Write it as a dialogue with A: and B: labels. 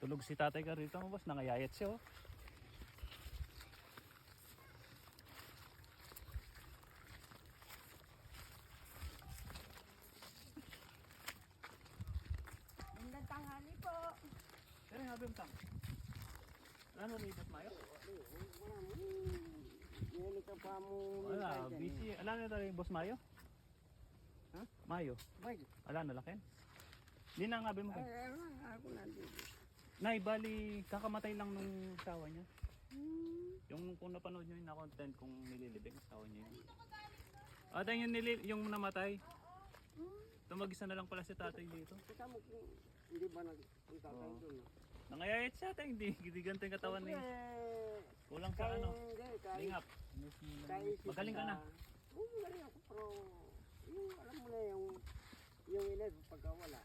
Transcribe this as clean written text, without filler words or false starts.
A: Tulog si tatay ka rito, boss. Nangayayat siya, oh.
B: Magandang tanghali po.
A: Kaya nga, Bimtang. Ano rin, boss Mayo?
C: Yan ka pa mo.
A: Wala, busy. Alam na tayo yung boss Mayo?
C: Ha?
A: Mayo.
C: Bay.
A: Ala na lakin. Hindi na nga, Bim.
C: Ay, ako nandito.
A: Nay, bali, kakamatay lang nung asawa niya. Yung kung napanood nyo yung na-content kung nililibing asawa niya yun. Ata yung, yung namatay. Tumag-isa na lang pala si tatay dito.
C: Kita mo kung hindi ba nagpunta tayo
A: Oo.
C: doon?
A: Nangayayat siya tayo, hindi ganito yung katawan ni. Kulang sa ano. Lingap. Magaling ka na.
C: Oo, magaling ako pero yung alam mo na yung ilan pagka wala.